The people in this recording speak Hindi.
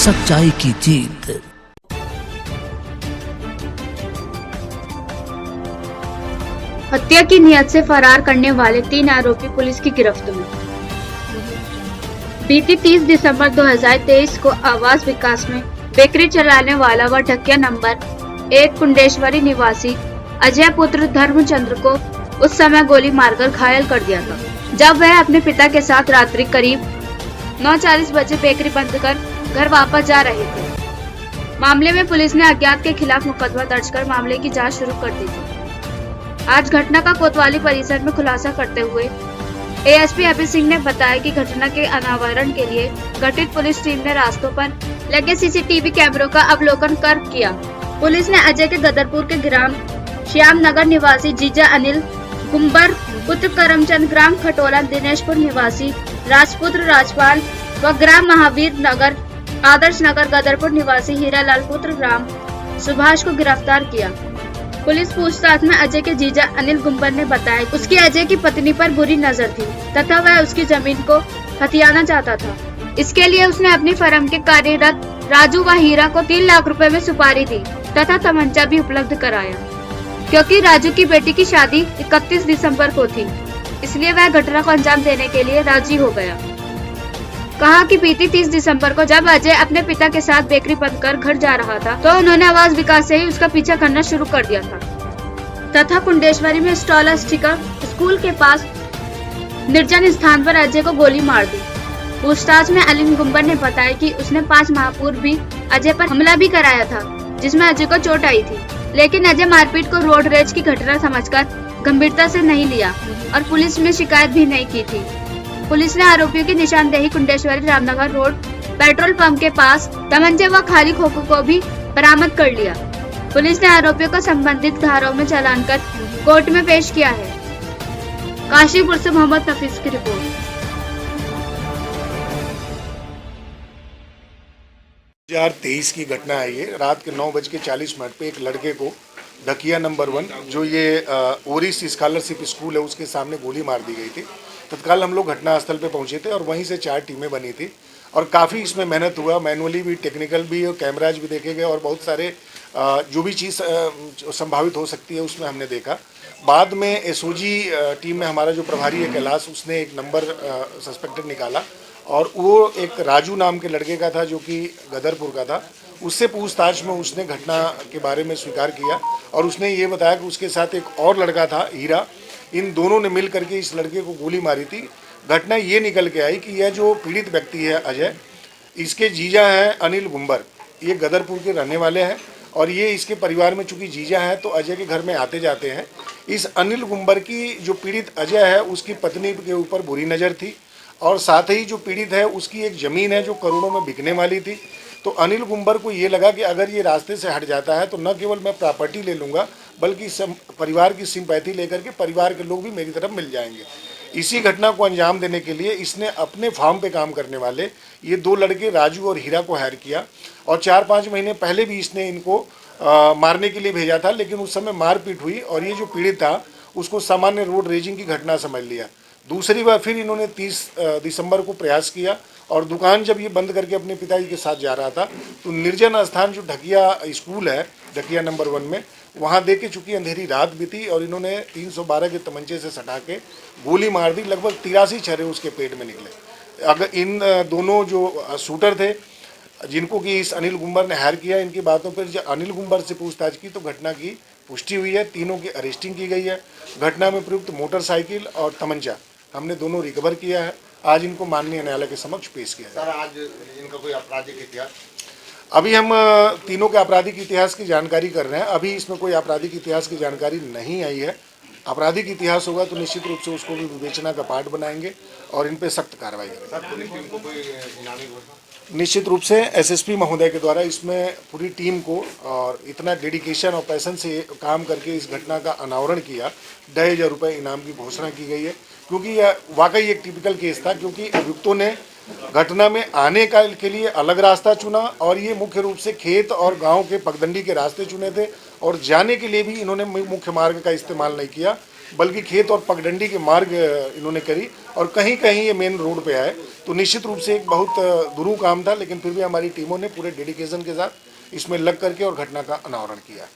सच्चाई की जीत। हत्या की नियत से फरार करने वाले 3 आरोपी पुलिस की गिरफ्त में। बीती 30 दिसंबर 2023 को आवास विकास में बेकरी चलाने वाला व ढकिया नंबर 1 कुंडेश्वरी निवासी अजय पुत्र धर्मचंद्र को उस समय गोली मारकर घायल कर दिया था, जब वह अपने पिता के साथ रात्रि करीब 9:40 बजे बेकरी बंद कर घर वापस जा रहे थे। मामले में पुलिस ने अज्ञात के खिलाफ मुकदमा दर्ज कर मामले की जांच शुरू कर दी थी। आज घटना का कोतवाली परिसर में खुलासा करते हुए एएसपी अभय सिंह ने बताया कि घटना के अनावरण के लिए गठित पुलिस टीम ने रास्तों पर लगे सीसीटीवी कैमरों का अवलोकन कर किया। पुलिस ने अजय के गदरपुर के ग्राम श्याम नगर निवासी जीजा अनिल गुम्बर पुत्र करमचंद ग्राम खटोला दिनेशपुर निवासी राजपुत्र राजपाल व ग्राम महावीर नगर आदर्श नगर गदरपुर निवासी हीरालाल पुत्र ग्राम सुभाष को गिरफ्तार किया। पुलिस पूछताछ में अजय के जीजा अनिल गुम्बर ने बताया उसकी अजय की पत्नी पर बुरी नजर थी तथा वह उसकी जमीन को हथियाना चाहता था। इसके लिए उसने अपनी फर्म के कार्यरत राजू व हीरा को 3 लाख रुपए में सुपारी दी तथा तमंचा भी उपलब्ध कराया, क्योंकि राजू की बेटी की शादी 31 दिसंबर को थी, इसलिए वह घटना को अंजाम देने के लिए राजी हो गया। कहा कि बीती 30 दिसंबर को जब अजय अपने पिता के साथ बेकरी बंद कर घर जा रहा था तो उन्होंने आवास विकास से ही उसका पीछा करना शुरू कर दिया था तथा कुंडेश्वरी में स्टॉल स्टिकर स्कूल के पास निर्जन स्थान पर अजय को गोली मार दी। पूछताछ में अनिल गुम्बर ने बताया कि उसने 5 माह पूर्व भी अजय पर हमला भी कराया था, जिसमें अजय को चोट आई थी, लेकिन अजय मारपीट को रोड रेज की घटना समझकर गंभीरता से नहीं लिया और पुलिस में शिकायत भी नहीं की थी। पुलिस ने आरोपियों की निशानदेही Kundeshwari Ramnagar road petrol pump के पास तमंचे व खाली खोखों को भी बरामद कर लिया। पुलिस ने आरोपियों को संबंधित धाराओं में चालान कर कोर्ट में पेश किया है। काशीपुर से मोहम्मद नफीस की रिपोर्ट। 2023 की घटना है ये। रात के 9:40 पे एक लड़के को ढकिया नंबर 1 जो ये ओरिस स्कॉलरशिप स्कूल है उसके सामने गोली मार दी गई थी। तत्काल हम लोग घटनास्थल पे पहुंचे थे और वहीं से 4 टीमें बनी थी और काफ़ी इसमें मेहनत हुआ, मैनुअली भी, टेक्निकल भी और कैमराज भी देखे गए और बहुत सारे जो भी चीज़ संभावित हो सकती है उसमें हमने देखा। बाद में एसओजी टीम में हमारा जो प्रभारी है कैलाश, उसने एक नंबर सस्पेक्टेड निकाला और वो एक राजू नाम के लड़के का था जो कि गदरपुर का था। उससे पूछताछ में उसने घटना के बारे में स्वीकार किया और उसने ये बताया कि उसके साथ एक और लड़का था हीरा, इन दोनों ने मिल करके इस लड़के को गोली मारी थी। घटना ये निकल के आई कि यह जो पीड़ित व्यक्ति है अजय, इसके जीजा हैं अनिल गुम्बर, ये गदरपुर के रहने वाले हैं और ये इसके परिवार में चूँकि जीजा हैं तो अजय के घर में आते जाते हैं। इस अनिल गुम्बर की जो पीड़ित अजय है उसकी पत्नी के ऊपर बुरी नज़र थी और साथ ही जो पीड़ित है उसकी एक ज़मीन है जो करोड़ों में बिकने वाली थी। तो अनिल गुम्बर को ये लगा कि अगर ये रास्ते से हट जाता है तो न केवल मैं प्रॉपर्टी ले लूँगा बल्कि परिवार की सिंपैथी लेकर के परिवार के लोग भी मेरी तरफ मिल जाएंगे। इसी घटना को अंजाम देने के लिए इसने अपने फार्म पे काम करने वाले ये 2 लड़के राजू और हीरा को हायर किया और 4-5 महीने पहले भी इसने इनको मारने के लिए भेजा था, लेकिन उस समय मारपीट हुई और ये जो पीड़ित था उसको सामान्य रोड रेजिंग की घटना समझ लिया। दूसरी बार फिर इन्होंने 30 दिसंबर को प्रयास किया और दुकान जब ये बंद करके अपने पिताजी के साथ जा रहा था तो निर्जन स्थान जो ढकिया स्कूल है, ढकिया नंबर 1 में, वहाँ देख के चूँकि अंधेरी रात भी थी और इन्होंने 312 के तमंचे से सटा के गोली मार दी। लगभग 83 छर्रे उसके पेट में निकले। अगर इन दोनों जो शूटर थे जिनको कि इस अनिल गुम्बर ने हायर किया, इनकी बातों पर जब अनिल गुम्बर से पूछताछ की तो घटना की पुष्टि हुई है। तीनों की अरेस्टिंग की गई है। घटना में प्रयुक्त मोटरसाइकिल और तमंचा हमने दोनों रिकवर किया है। आज इनको माननीय न्यायालय के समक्ष पेश किया है। सर, आज इनका कोई आपराधिक इतिहास? अभी हम तीनों के आपराधिक इतिहास की जानकारी कर रहे हैं। अभी इसमें कोई आपराधिक इतिहास की जानकारी नहीं आई है। आपराधिक इतिहास होगा तो निश्चित रूप से उसको भी विवेचना का पार्ट बनाएंगे और इन पे सख्त कार्रवाई करेंगे। सर, पुलिस टीम को कोई इनामी घोषणा? निश्चित रूप से एसएसपी महोदय के द्वारा इसमें पूरी टीम को और इतना डेडिकेशन और पैशन से काम करके इस घटना का अनावरण किया, 2,500 रुपये इनाम की घोषणा की गई है, क्योंकि यह वाकई एक टिपिकल केस था। क्योंकि अभियुक्तों ने घटना में आने का के लिए अलग रास्ता चुना और ये मुख्य रूप से खेत और गांव के पगडंडी के रास्ते चुने थे और जाने के लिए भी इन्होंने मुख्य मार्ग का इस्तेमाल नहीं किया। बल्कि खेत और पगडंडी के मार्ग इन्होंने करी और कहीं कहीं ये मेन रोड पे आए। तो निश्चित रूप से एक बहुत दुरूह काम था, लेकिन फिर भी हमारी टीमों ने पूरे डेडिकेशन के साथ इसमें लग करके और घटना का अनावरण किया।